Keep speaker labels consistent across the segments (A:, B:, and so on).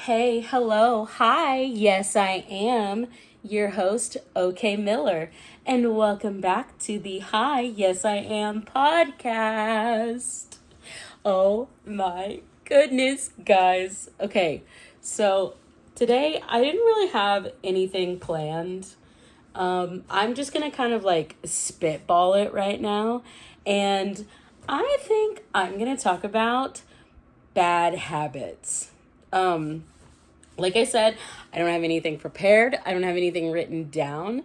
A: Hey, hello, hi, yes, I am your host, OK Miller, and welcome back to the Hi, Yes, I Am podcast. Oh my goodness, guys. Okay, so today I didn't really have anything planned. I'm just gonna kind of like spitball it right now, and I think I'm gonna talk about bad habits. Um, like I said, I don't have anything prepared. I don't have anything written down.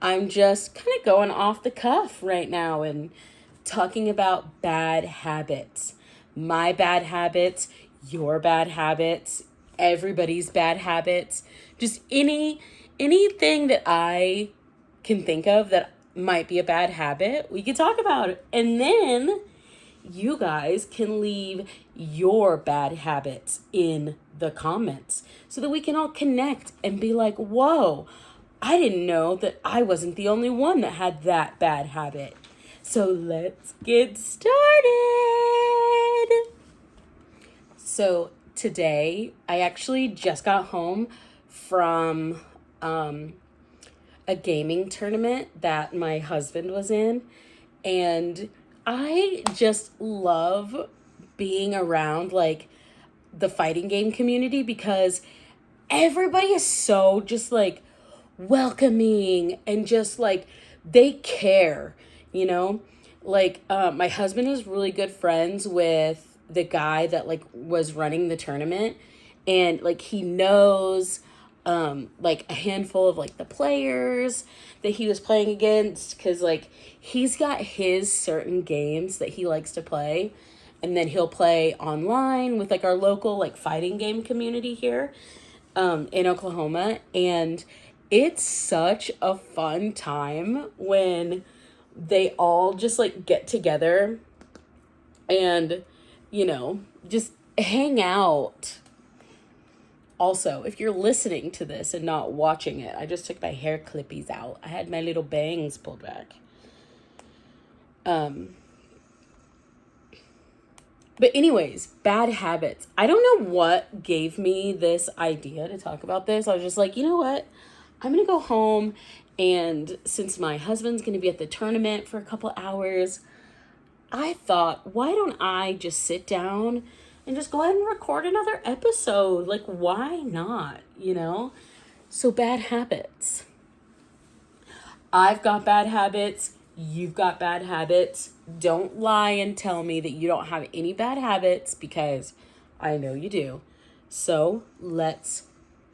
A: I'm just kind of going off the cuff right now and talking about bad habits. My bad habits, your bad habits, everybody's bad habits. Just anything that I can think of that might be a bad habit, we could talk about it. And then you guys can leave your bad habits in the comments so that we can all connect and be like, whoa, I didn't know that I wasn't the only one that had that bad habit. So let's get started. So today I actually just got home from a gaming tournament that my husband was in, and I just love being around like the fighting game community because everybody is so just like welcoming and just like they care, you know? Like my husband is really good friends with the guy that like was running the tournament, and like he knows like a handful of like the players that he was playing against, because like he's got his certain games that he likes to play, and then he'll play online with like our local like fighting game community here in Oklahoma. And it's such a fun time when they all just like get together and, you know, just hang out. Also, if you're listening to this and not watching it, I just took my hair clippies out. I had my little bangs pulled back. But anyways, bad habits. I don't know what gave me this idea to talk about this. I was just like, you know what? I'm going to go home, and since my husband's going to be at the tournament for a couple hours, I thought, why don't I just sit down and just go ahead and record another episode? Like, why not, you know? So bad habits. I've got bad habits. You've got bad habits. Don't lie and tell me that you don't have any bad habits, because I know you do. So let's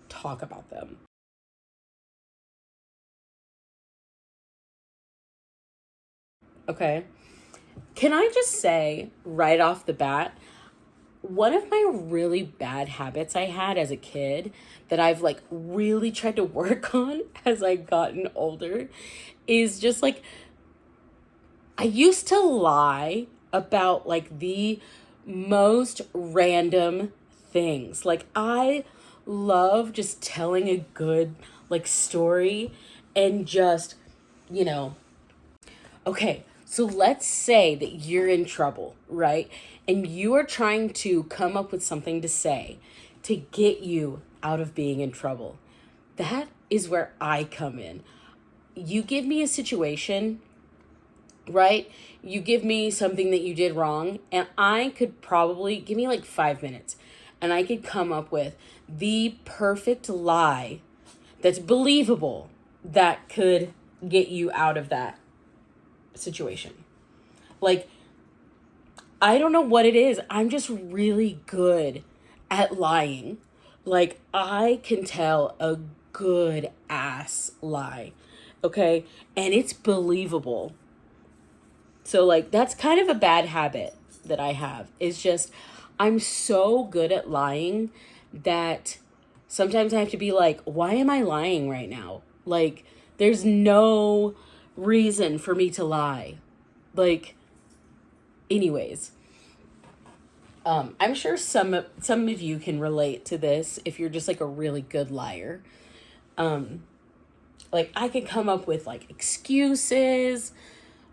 A: talk about them. Okay. Can I just say right off the bat, one of my really bad habits I had as a kid that I've like really tried to work on as I gotten older is just like I used to lie about like the most random things. Like I love just telling a good like story and just, you know, okay, so let's say that you're in trouble, right? And you are trying to come up with something to say to get you out of being in trouble. That is where I come in. You give me a situation, right? You give me something that you did wrong, and I could probably give me like 5 minutes, and I could come up with the perfect lie that's believable that could get you out of that situation. Like, I don't know what it is. I'm just really good at lying. Like, I can tell a good ass lie, okay? And it's believable. So, like, that's kind of a bad habit that I have. It's just, I'm so good at lying that sometimes I have to be like, why am I lying right now? Like, there's no reason for me to lie. Like, anyways, I'm sure some of you can relate to this if you're just like a really good liar. Like I could come up with like excuses,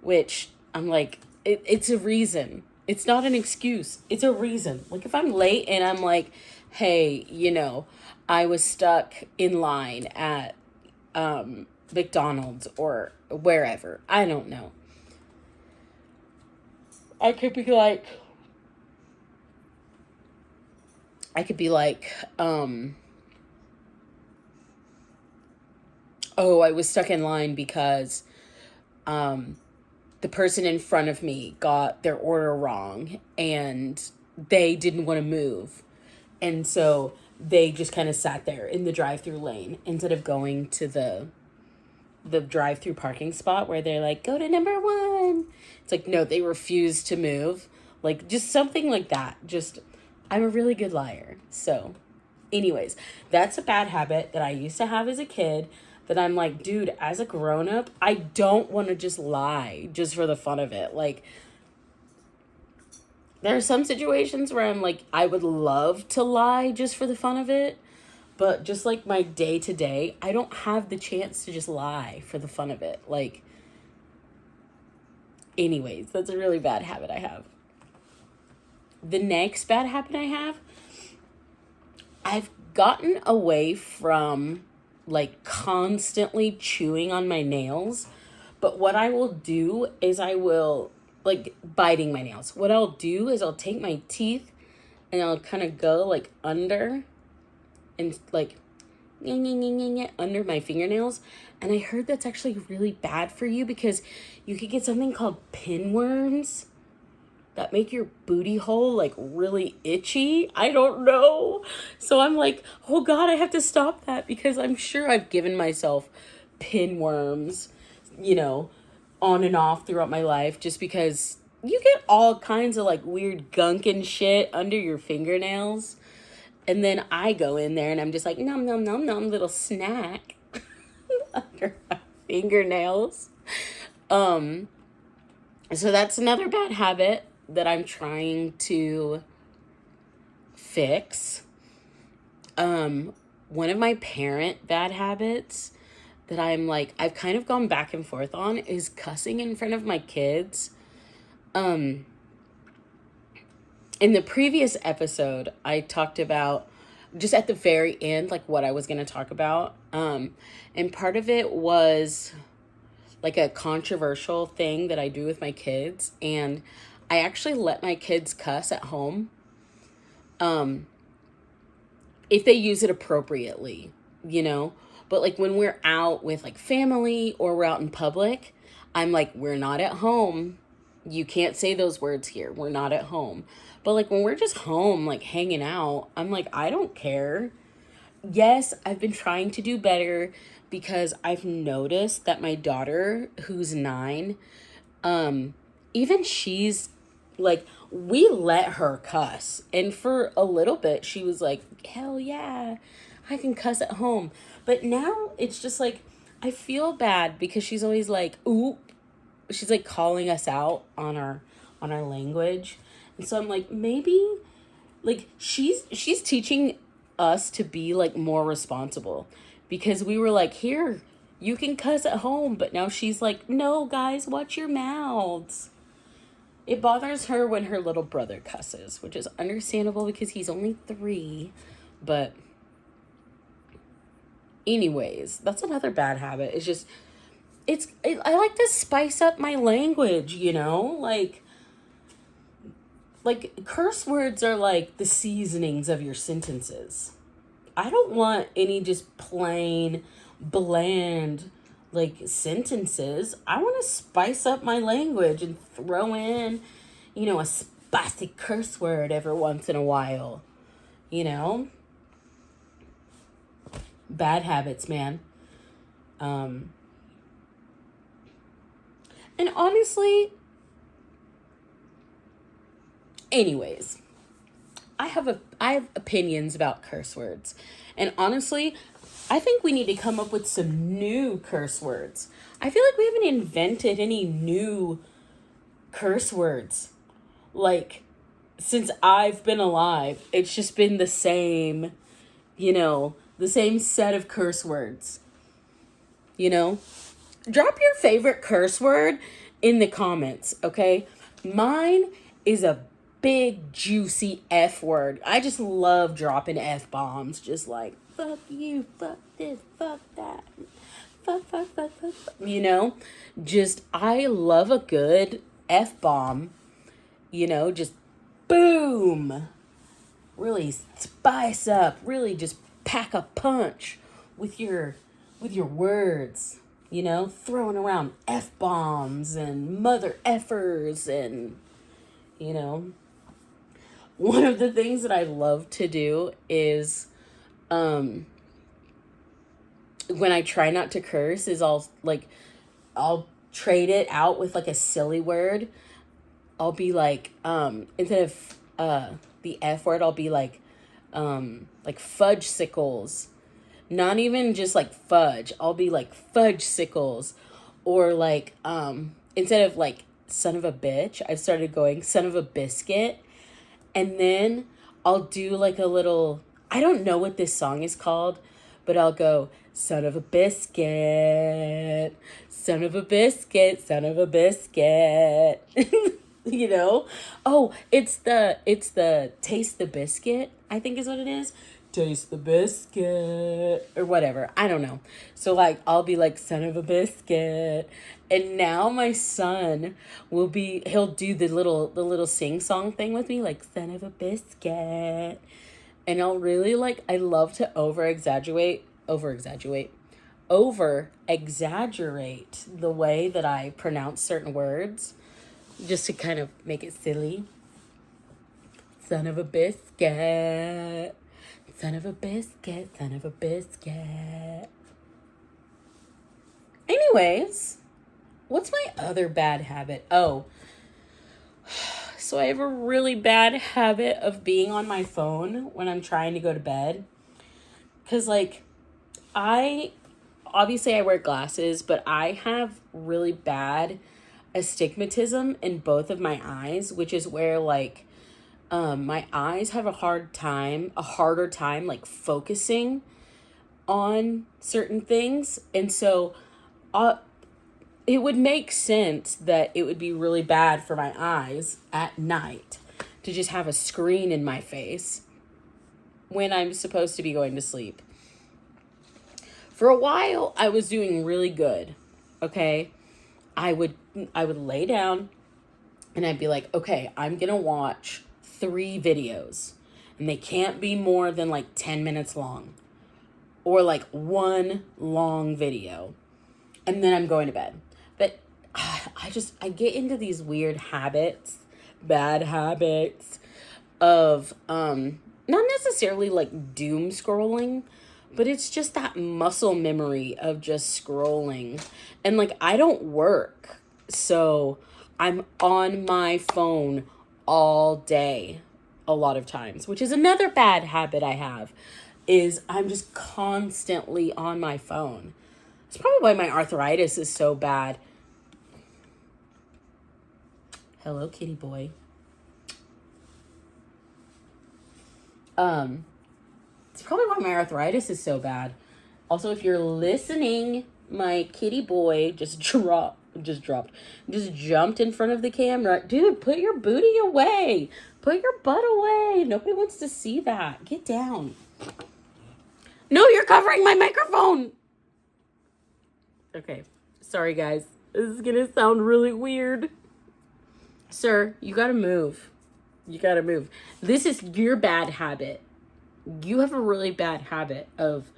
A: which I'm like, it's a reason. It's not an excuse. It's a reason. Like if I'm late and I'm like, hey, I was stuck in line at McDonald's or wherever. I don't know. I could be like, I could be like, oh, I was stuck in line because the person in front of me got their order wrong and they didn't want to move. And so they just kind of sat there in the drive-through lane instead of going to the drive-through parking spot where they're like, go to number 1. It's like, no, they refused to move. Like, just something like that. Just, I'm a really good liar. So, anyways, that's a bad habit that I used to have as a kid that I'm like, dude, as a grown-up, I don't want to just lie just for the fun of it. Like, there are some situations where I'm like, I would love to lie just for the fun of it. But just like my day to day, I don't have the chance to just lie for the fun of it. Like, anyways, that's a really bad habit I have. The next bad habit I have, I've gotten away from like constantly chewing on my nails. But what I will do is I will, like, biting my nails. What I'll do is I'll take my teeth and I'll kind of go like under and like under my fingernails. And I heard that's actually really bad for you because you could get something called pinworms that make your booty hole like really itchy. I don't know. So I'm like, oh God, I have to stop that because I'm sure I've given myself pinworms, on and off throughout my life just because you get all kinds of like weird gunk and shit under your fingernails. And then I go in there and I'm just like, nom, nom, nom, nom, little snack under my fingernails. So that's another bad habit that I'm trying to fix. One of my parent bad habits that I'm like, I've kind of gone back and forth on is cussing in front of my kids. In the previous episode, I talked about just at the very end, like what I was going to talk about. And part of it was like a controversial thing that I do with my kids. And I actually let my kids cuss at home. If they use it appropriately, But like when we're out with like family or we're out in public, I'm like, we're not at home. You can't say those words here. We're not at home. But like when we're just home, like hanging out, I'm like, I don't care. Yes, I've been trying to do better because I've noticed that my daughter, who's 9, even she's like, we let her cuss. And for a little bit, she was like, hell yeah, I can cuss at home. But now it's just like, I feel bad because she's always like, ooh, she's like calling us out on our language. And so I'm like, maybe like she's teaching us to be like more responsible because we were like, here, you can cuss at home. But now she's like, no, guys, watch your mouths. It bothers her when her little brother cusses, which is understandable because he's only 3. But anyways, that's another bad habit. It's just, I like to spice up my language, like curse words are like the seasonings of your sentences. I don't want any just plain, bland, like sentences. I want to spice up my language and throw in, a spicy curse word every once in a while, Bad habits, man. And honestly, anyways, I have opinions about curse words. And honestly, I think we need to come up with some new curse words. I feel like we haven't invented any new curse words. Like, since I've been alive, it's just been the same, the same set of curse words. Drop your favorite curse word in the comments, okay? Mine is a big juicy F word. I just love dropping F bombs. Just like, fuck you, fuck this, fuck that. Fuck. You know? Just, I love a good F bomb. You know, just boom. Really spice up. Really just pack a punch with your words. You know, throwing around F bombs and mother effers and, you know. One of the things that I love to do is when I try not to curse is I'll trade it out with like a silly word. I'll be like instead of the F word, I'll be like fudge sickles. Not even just like fudge. I'll be like fudge sickles. Or like instead of like son of a bitch, I've started going son of a biscuit. And then I'll do like a little, I don't know what this song is called, but I'll go, son of a biscuit, son of a biscuit, son of a biscuit. You know? Oh, it's the taste the biscuit, I think is what it is. Taste the biscuit or whatever. I don't know. So like I'll be like son of a biscuit. And now my son he'll do the little sing song thing with me, like son of a biscuit. And I'll really I love to over exaggerate the way that I pronounce certain words just to kind of make it silly. Son of a biscuit. Son of a biscuit, son of a biscuit. Anyways, what's my other bad habit? Oh, so I have a really bad habit of being on my phone when I'm trying to go to bed. Because, I wear glasses, but I have really bad astigmatism in both of my eyes, which is where, my eyes have a harder time, focusing on certain things. And so it would make sense that it would be really bad for my eyes at night to just have a screen in my face when I'm supposed to be going to sleep. For a while, I was doing really good, okay? I would lay down and I'd be like, okay, I'm going to watch 3 videos, and they can't be more than 10 minutes long, or 1 long video, and then I'm going to bed. But I get into these weird habits, bad habits of not necessarily doom scrolling, but it's just that muscle memory of just scrolling. And I don't work, so I'm on my phone all day a lot of times, which is another bad habit I have, is I'm just constantly on my phone. It's probably why my arthritis is so bad. Hello, kitty boy. It's probably why my arthritis is so bad. Also, if you're listening, my kitty boy just jumped in front of the camera. Dude, put your booty away. Put your butt away. Nobody wants to see that. Get down. No, you're covering my microphone. Okay. Sorry, guys. This is going to sound really weird. Sir, you got to move. You got to move. This is your bad habit. You have a really bad habit of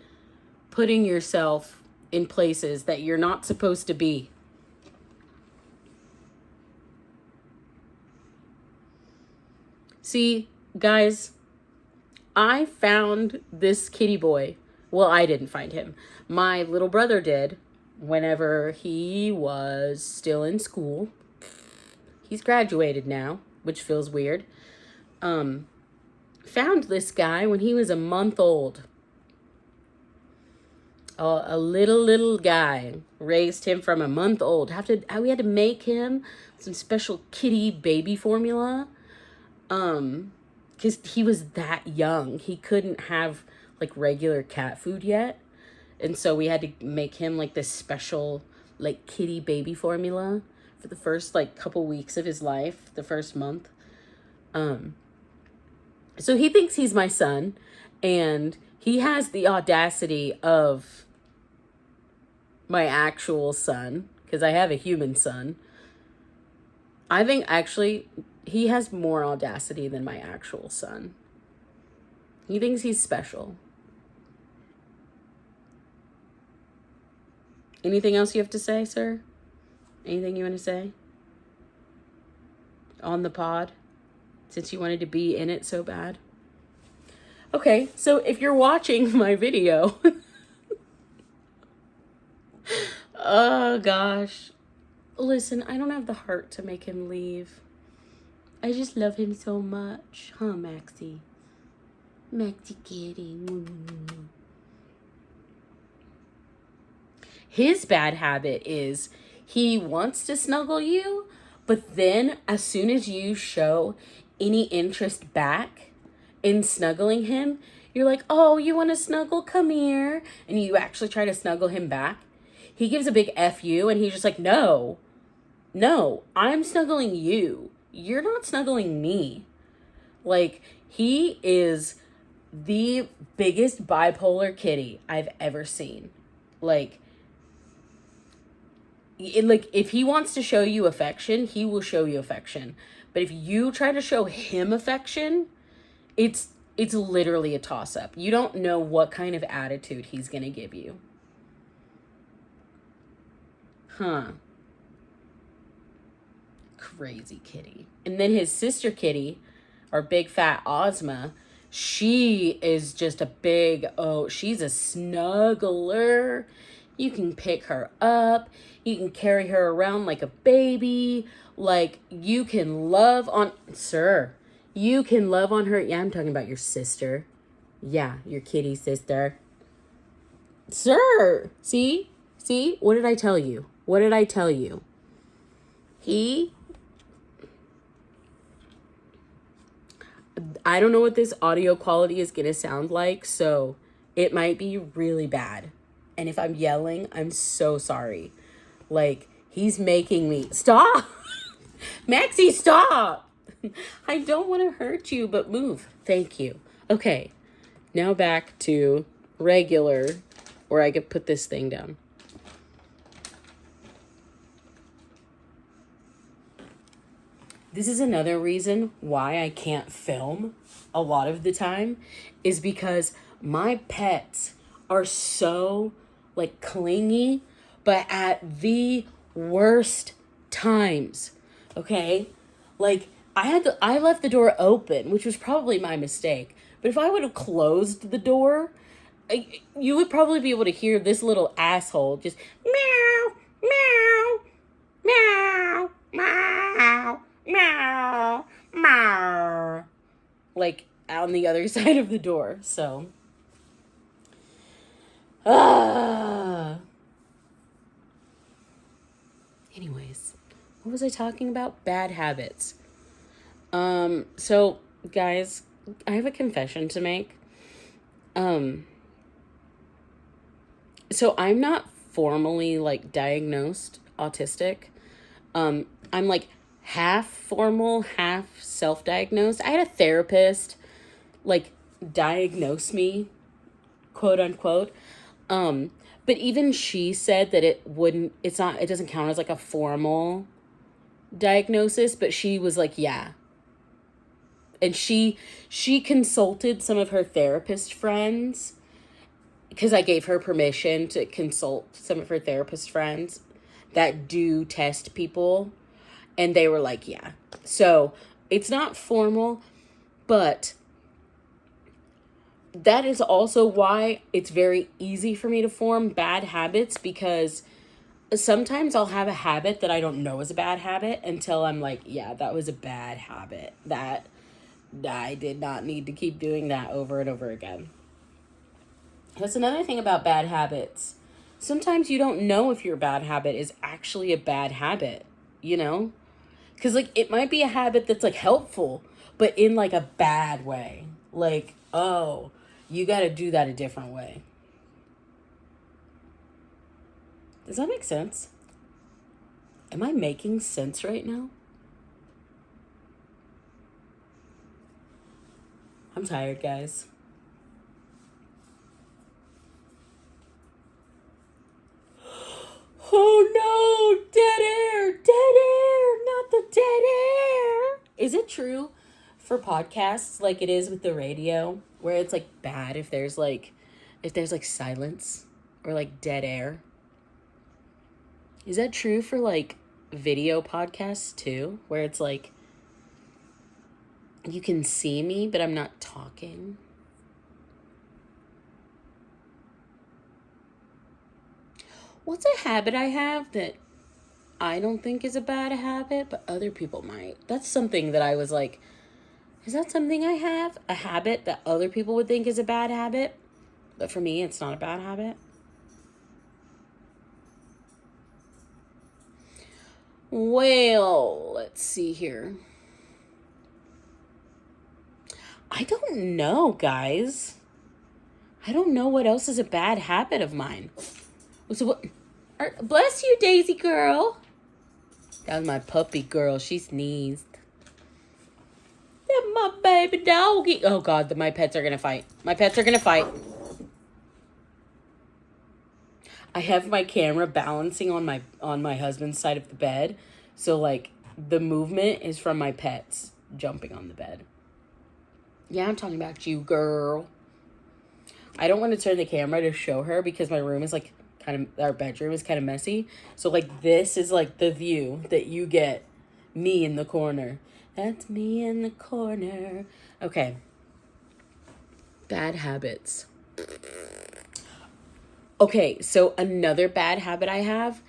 A: putting yourself in places that you're not supposed to be. See, guys, I found this kitty boy. Well, I didn't find him. My little brother did whenever he was still in school. He's graduated now, which feels weird. Found this guy when he was a month old. A little guy. Raised him from a month old. We had to make him some special kitty baby formula. Because he was that young. He couldn't have regular cat food yet. And so we had to make him this special kitty baby formula for the first couple weeks of his life, the first month. So he thinks he's my son, and he has the audacity of my actual son, because I have a human son. I think actually he has more audacity than my actual son. He thinks he's special. Anything else you have to say, sir? Anything you want to say? On the pod? Since you wanted to be in it so bad? Okay, so if you're watching my video... oh, gosh. Listen, I don't have the heart to make him leave. I just love him so much. Huh, Maxie? Maxie kitty. His bad habit is he wants to snuggle you, but then as soon as you show any interest back in snuggling him, you're like, oh, you want to snuggle? Come here. And you actually try to snuggle him back. He gives a big F you, and he's just like, no, I'm snuggling you. You're not snuggling me. Like, he is the biggest bipolar kitty I've ever seen. Like, if he wants to show you affection, he will show you affection. But if you try to show him affection, it's literally a toss-up. You don't know what kind of attitude he's going to give you. Huh. Crazy kitty. And then his sister kitty, our big fat Ozma, she is just a big, she's a snuggler. You can pick her up. You can carry her around like a baby. Like, you can love on... Sir, you can love on her. Yeah, I'm talking about your sister. Yeah, your kitty sister. Sir, see? What did I tell you? I don't know what this audio quality is going to sound like, so it might be really bad. And if I'm yelling, I'm so sorry. Like, he's making me... Stop! Maxie, stop! I don't want to hurt you, but move. Thank you. Okay, now back to regular, where I could put this thing down. This is another reason why I can't film a lot of the time, is because my pets are so, like, clingy, but at the worst times, okay? Like, I left the door open, which was probably my mistake, but if I would have closed the door, you would probably be able to hear this little asshole just meow, meow, meow, meow, meow, meow, like on the other side of the door. So, anyways, what was I talking about? Bad habits. So guys, I have a confession to make. So I'm not formally like diagnosed autistic. I'm like half formal, half self-diagnosed. I had a therapist like diagnose me, quote unquote. But even she said that it doesn't count as like a formal diagnosis, but she was like, yeah. And she consulted some of her therapist friends, because I gave her permission to consult some of her therapist friends that do test people. And they were like, yeah. So it's not formal, but that is also why it's very easy for me to form bad habits, because sometimes I'll have a habit that I don't know is a bad habit until I'm like, yeah, that was a bad habit. That I did not need to keep doing that over and over again. That's another thing about bad habits. Sometimes you don't know if your bad habit is actually a bad habit, you know? Because, like, it might be a habit that's, like, helpful, but in, like, a bad way. Like, oh, you got to do that a different way. Does that make sense? Am I making sense right now? I'm tired, guys. Oh no, dead air, not the dead air. Is it true for podcasts like it is with the radio where it's like bad if there's like silence or like dead air? Is that true for like video podcasts too, where it's like you can see me but I'm not talking? What's a habit I have that I don't think is a bad habit, but other people might? That's something that I was like, is that something I have? A habit that other people would think is a bad habit, but for me, it's not a bad habit. Well, let's see here. I don't know, guys. I don't know what else is a bad habit of mine. So what? Bless you, Daisy girl. That was my puppy girl. She sneezed. That's my baby doggy. Oh God, my pets are gonna fight. My pets are gonna fight. I have my camera balancing on my husband's side of the bed, so like the movement is from my pets jumping on the bed. Yeah, I'm talking about you, girl. I don't want to turn the camera to show her because my room is like our bedroom is kind of messy. So like this is like the view that you get, me in the corner. That's me in the corner. Okay. Bad habits. Okay, so another bad habit I have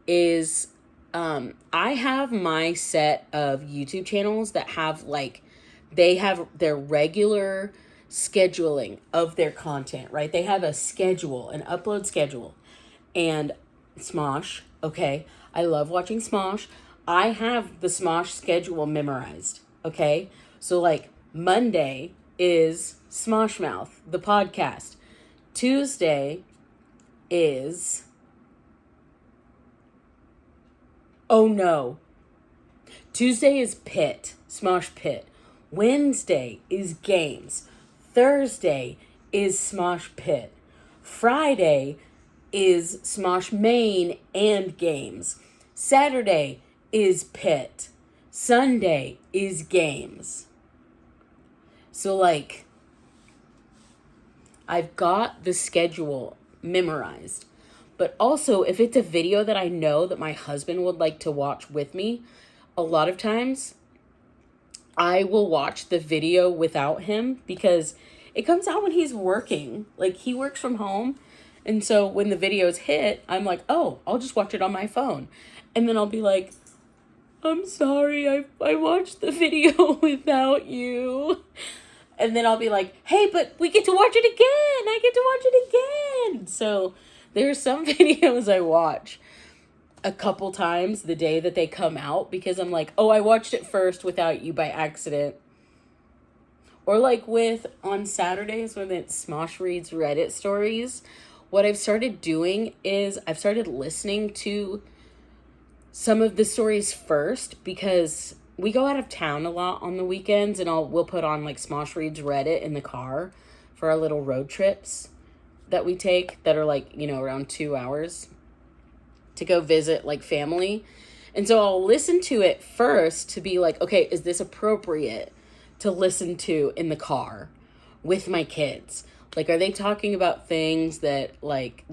A: is I have my set of YouTube channels that have like, they have their regular scheduling of their content, right? They have a schedule, an upload schedule. And Smosh, okay? I love watching Smosh. I have the Smosh schedule memorized, okay? So like Monday is Smosh Mouth, the podcast. Tuesday is, oh no. Tuesday is Pit, Smosh Pit. Wednesday is games. Thursday is Smosh Pit. Friday is Smosh Main and games. Saturday is Pit. Sunday is games. So like, I've got the schedule memorized. But also, if it's a video that I know that my husband would like to watch with me, a lot of times I will watch the video without him because it comes out when he's working. Like, he works from home. And so when the videos hit, I'm like, oh, I'll just watch it on my phone. And then I'll be like, I'm sorry, I watched the video without you. And then I'll be like, hey, but we get to watch it again. I get to watch it again. So there's some videos I watch a couple times the day that they come out because I'm like, oh, I watched it first without you by accident. Or like on Saturdays when it's Smosh Reads Reddit stories, what I've started doing is I've started listening to some of the stories first because we go out of town a lot on the weekends and we'll put on like Smosh Reads Reddit in the car for our little road trips that we take that are like, around 2 hours to go visit like family. And so I'll listen to it first to be like, okay, is this appropriate to listen to in the car with my kids? Like, are they talking about things that like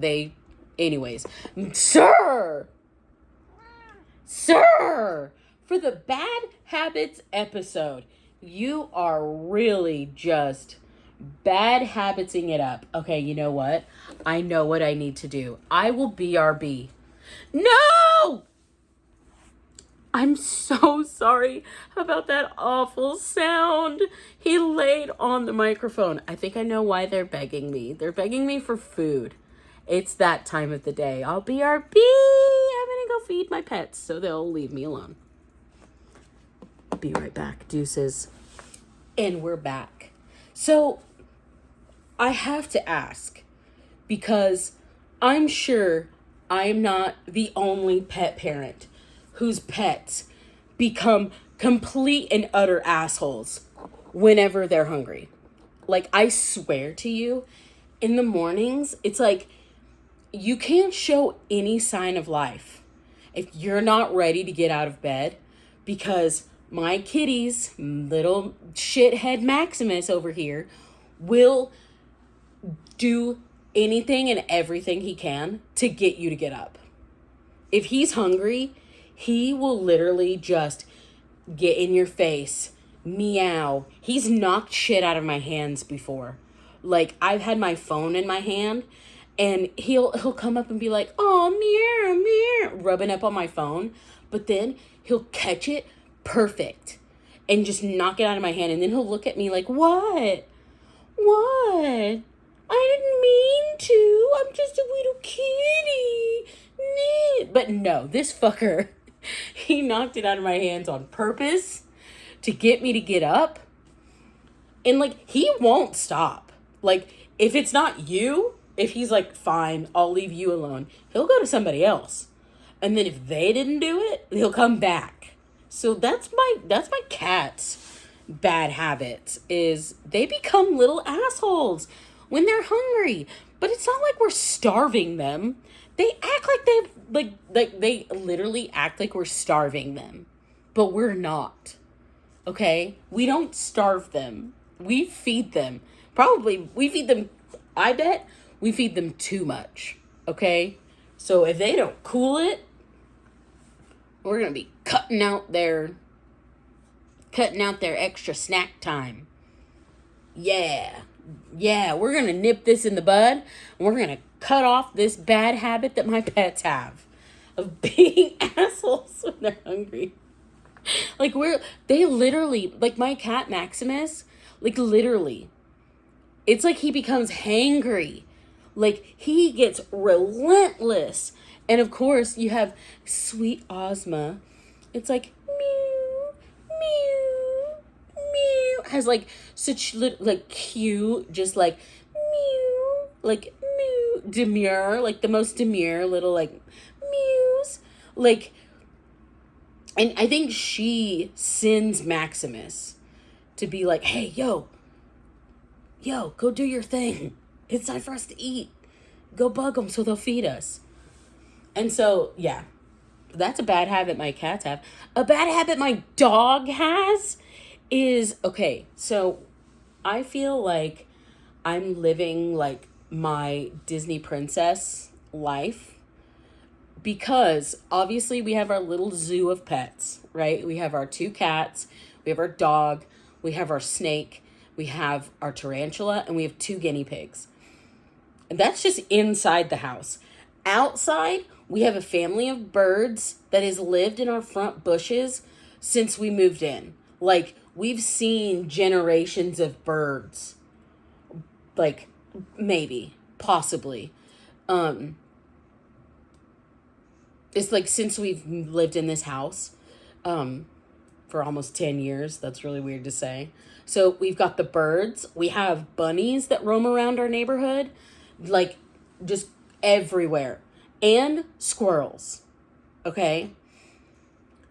A: anyways, sir, for the bad habits episode, you are really just bad habitsing it up. Okay, you know what? I know what I need to do. I will BRB. No! I'm so sorry about that awful sound. He laid on the microphone. I think I know why they're begging me. They're begging me for food. It's that time of the day. I'll BRB. I'm gonna go feed my pets so they'll leave me alone. Be right back. Deuces. And we're back. So I have to ask because I'm sure I am not the only pet parent whose pets become complete and utter assholes whenever they're hungry. Like, I swear to you, in the mornings, it's like you can't show any sign of life if you're not ready to get out of bed, because my kitty's little shithead Maximus over here will do anything and everything he can to get you to get up. If he's hungry, he will literally just get in your face, meow. He's knocked shit out of my hands before. Like, I've had my phone in my hand, and he'll come up and be like, "Oh, meow, meow," rubbing up on my phone. But then he'll catch it perfect and just knock it out of my hand. And then he'll look at me like, "What? What? I didn't mean to. I'm just a little kitty." But no, this fucker, he knocked it out of my hands on purpose to get me to get up. And, like, he won't stop. Like, if it's not you, if he's like, "Fine, I'll leave you alone," he'll go to somebody else. And then if they didn't do it, he'll come back. So that's my cat's bad habits, is they become little assholes when they're hungry. But it's not like we're starving them. They act like they literally act like we're starving them. But we're not. Okay? We don't starve them. We feed them. I bet we feed them too much. Okay? So if they don't cool it, we're going to be cutting out their extra snack time. Yeah, we're going to nip this in the bud. And we're going to cut off this bad habit that my pets have of being assholes when they're hungry. Like, they literally, like my cat Maximus, like, literally, it's like he becomes hangry. Like, he gets relentless. And of course, you have sweet Ozma. It's like, meow, meow, meow. Has like such like cute, just like meow, like meow, demure, like the most demure little like mews. Like, and I think she sends Maximus to be like, "Hey, yo, go do your thing. It's time for us to eat. Go bug them so they'll feed us." And so, yeah, that's a bad habit my cats have. A bad habit my dog has is, okay, so I feel like I'm living like my Disney princess life, because obviously we have our little zoo of pets, right? We have our 2 cats, we have our dog, we have our snake, we have our tarantula, and we have 2 guinea pigs. And that's just inside the house. Outside, we have a family of birds that has lived in our front bushes since we moved in. Like, we've seen generations of birds. Like, maybe, possibly. It's like since we've lived in this house, for almost 10 years. That's really weird to say. So we've got the birds. We have bunnies that roam around our neighborhood, like, just everywhere. And squirrels. Okay?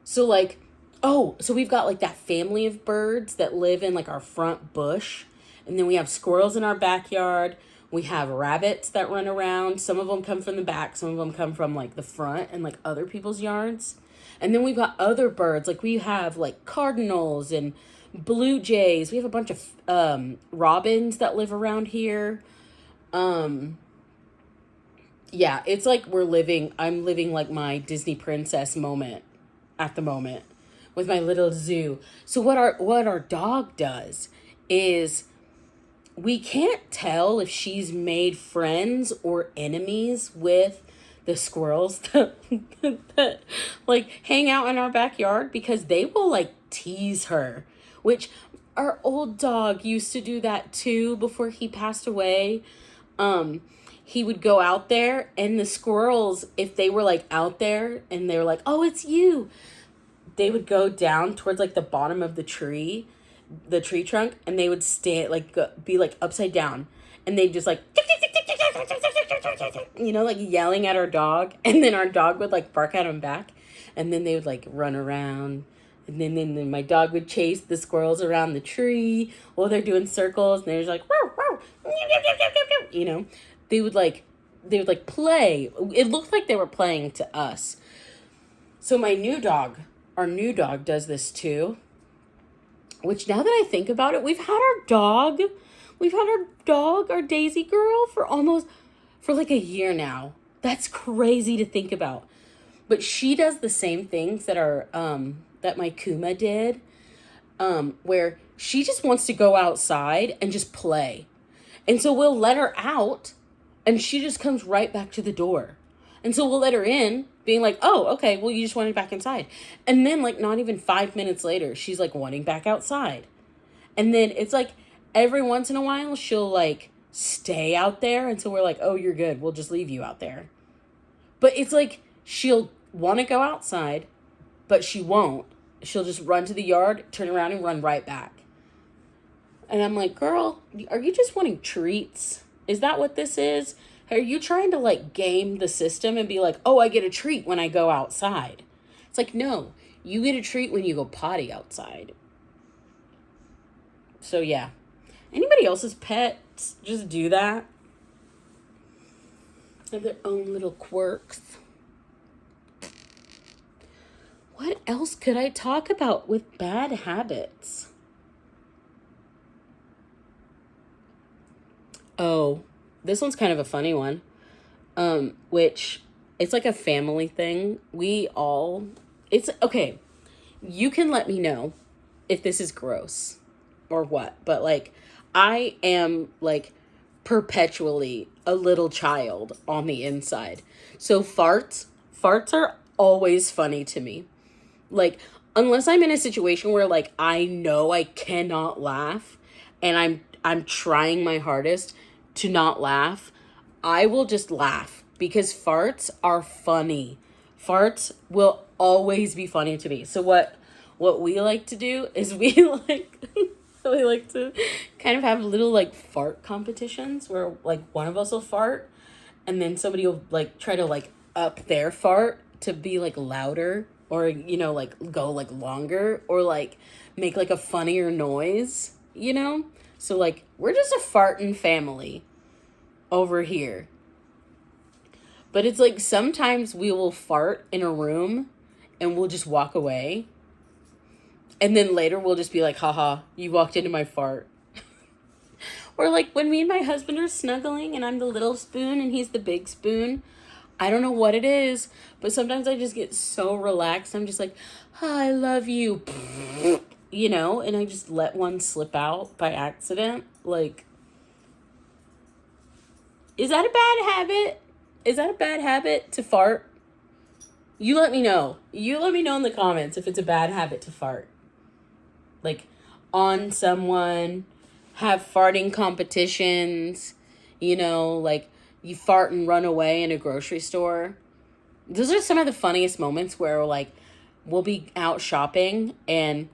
A: So, like, so we've got, like, that family of birds that live in, like, our front bush. And then we have squirrels in our backyard. We have rabbits that run around. Some of them come from the back. Some of them come from, like, the front and, like, other people's yards. And then we've got other birds. Like, we have, like, cardinals and blue jays. We have a bunch of robins that live around here. Yeah, it's like I'm living like my Disney princess moment at the moment with my little zoo. So what our dog does is, we can't tell if she's made friends or enemies with the squirrels that like hang out in our backyard, because they will like tease her, which our old dog used to do that too before he passed away. He would go out there, and the squirrels, if they were like out there and they were like, "Oh, it's you," they would go down towards like the bottom of the tree trunk, and they would stand like be like upside down, and they'd just like, you know, like yelling at our dog, and then our dog would like bark at them back, and then they would like run around And then my dog would chase the squirrels around the tree while they're doing circles, and they're just like, "Wow, wow," you know. They would like play. It looked like they were playing to us. So our new dog does this too. Which, now that I think about it, we've had our dog, our Daisy girl, for like a year now. That's crazy to think about. But she does the same things that my Kuma did, where she just wants to go outside and just play. And so we'll let her out, and she just comes right back to the door. And so we'll let her in, being like, "Oh, okay, well, you just wanted back inside." And then, like, not even 5 minutes later, she's, like, wanting back outside. And then it's, like, every once in a while, she'll, like, stay out there. And so we're like, "Oh, you're good. We'll just leave you out there." But it's, like, she'll want to go outside, but she won't. She'll just run to the yard, turn around, and run right back. And I'm like, "Girl, are you just wanting treats? Is that what this is? Are you trying to, like, game the system and be like, oh, I get a treat when I go outside?" It's like, no, you get a treat when you go potty outside. So, yeah. Anybody else's pets just do that? Have their own little quirks. What else could I talk about with bad habits? Oh, this one's kind of a funny one. Which it's like a family thing. It's okay. You can let me know if this is gross or what, but like, I am like perpetually a little child on the inside. So farts are always funny to me. Like, unless I'm in a situation where like I know I cannot laugh and I'm trying my hardest to not laugh, I will just laugh because farts are funny. Farts will always be funny to me. So what we like to do is we like to kind of have little like fart competitions where like one of us will fart and then somebody will like try to like up their fart to be like louder, or like go like longer, or like make like a funnier noise. So like, we're just a farting family over here. But it's like, sometimes we will fart in a room and we'll just walk away. And then later we'll just be like, haha, you walked into my fart. Or like when me and my husband are snuggling and I'm the little spoon and he's the big spoon. I don't know what it is, but sometimes I just get so relaxed. I'm just like, oh, I love you. And I just let one slip out by accident. Like, is that a bad habit? Is that a bad habit to fart? You let me know. You let me know in the comments if it's a bad habit to fart. Like, on someone, have farting competitions, like you fart and run away in a grocery store. Those are some of the funniest moments where like we'll be out shopping and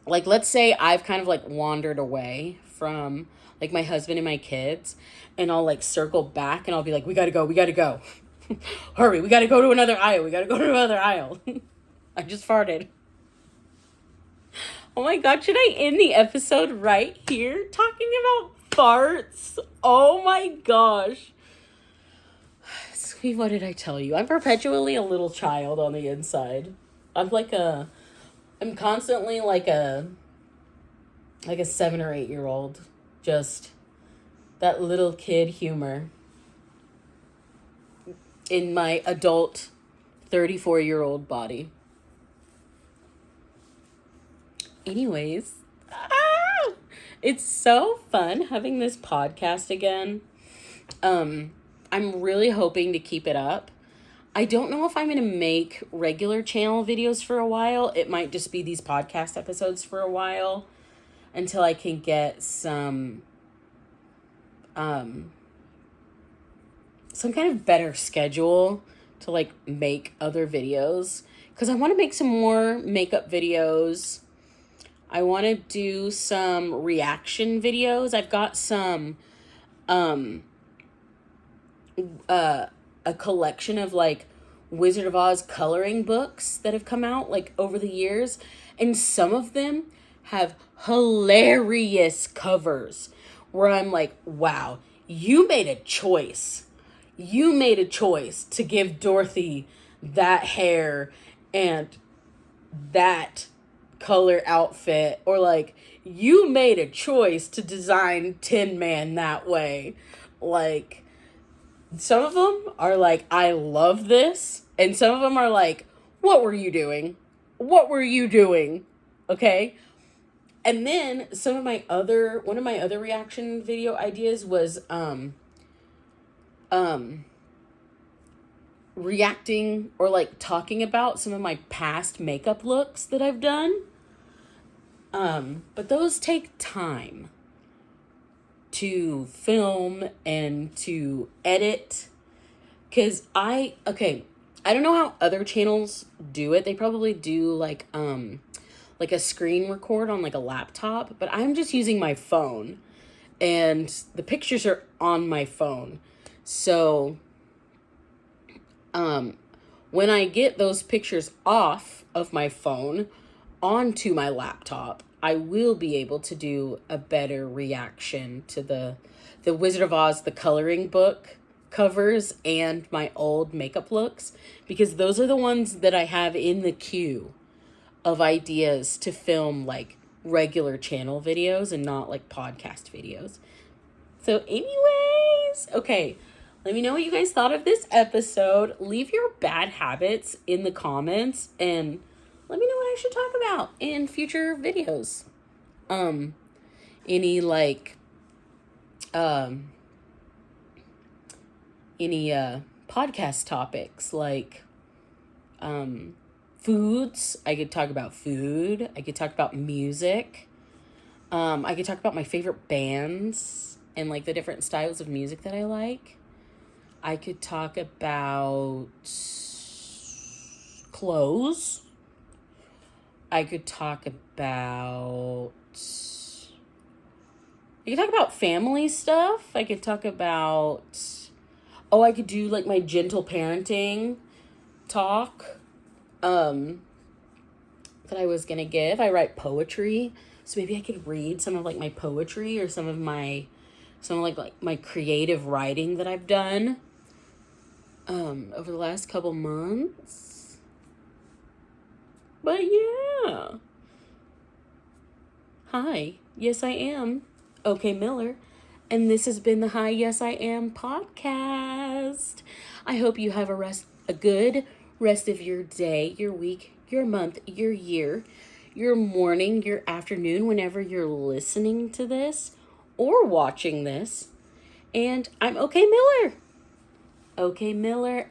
A: like, let's say I've kind of like wandered away from like my husband and my kids, and I'll like circle back and I'll be like, we gotta go. Hurry, we gotta go to another aisle. I just farted. Oh my God, should I end the episode right here talking about farts? Oh my gosh. Sweet, what did I tell you? I'm perpetually a little child on the inside. I'm constantly like a 7 or 8 year old. Just that little kid humor in my adult 34-year-old body. Anyways, it's so fun having this podcast again. I'm really hoping to keep it up. I don't know if I'm going to make regular channel videos for a while. It might just be these podcast episodes for a while until I can get some kind of better schedule to like make other videos, because I want to make some more makeup videos. I want to do some reaction videos. I've got some a collection of like Wizard of Oz coloring books that have come out like over the years, and some of them have hilarious covers where I'm like, wow, you made a choice. You made a choice to give Dorothy that hair and that color outfit, or like you made a choice to design Tin Man that way. Like, some of them are like, I love this, and some of them are like, what were you doing? What were you doing? Okay? And then one of my other reaction video ideas was reacting or like talking about some of my past makeup looks that I've done. But those take time to film and to edit. Cause I don't know how other channels do it. They probably do like a screen record on like a laptop, but I'm just using my phone and the pictures are on my phone. So when I get those pictures off of my phone onto my laptop, I will be able to do a better reaction to the Wizard of Oz, the coloring book covers, and my old makeup looks, because those are the ones that I have in the queue of ideas to film like regular channel videos and not like podcast videos. So anyways, okay, let me know what you guys thought of this episode. Leave your bad habits in the comments and let me know what I should talk about in future videos. Any like podcast topics like foods. I could talk about food. I could talk about music. I could talk about my favorite bands and like the different styles of music that I like. I could talk about clothes. I could talk about family stuff. I could talk about I could do like my gentle parenting talk that I was gonna give. I write poetry, so maybe I could read some of like my poetry or some of my creative writing that I've done over the last couple months. But yeah. Hi, yes I am OK Miller, and this has been the Hi Yes I Am podcast. I hope you have a good rest of your day, your week, your month, your year, your morning, your afternoon, whenever you're listening to this or watching this. And I'm OK Miller. OK Miller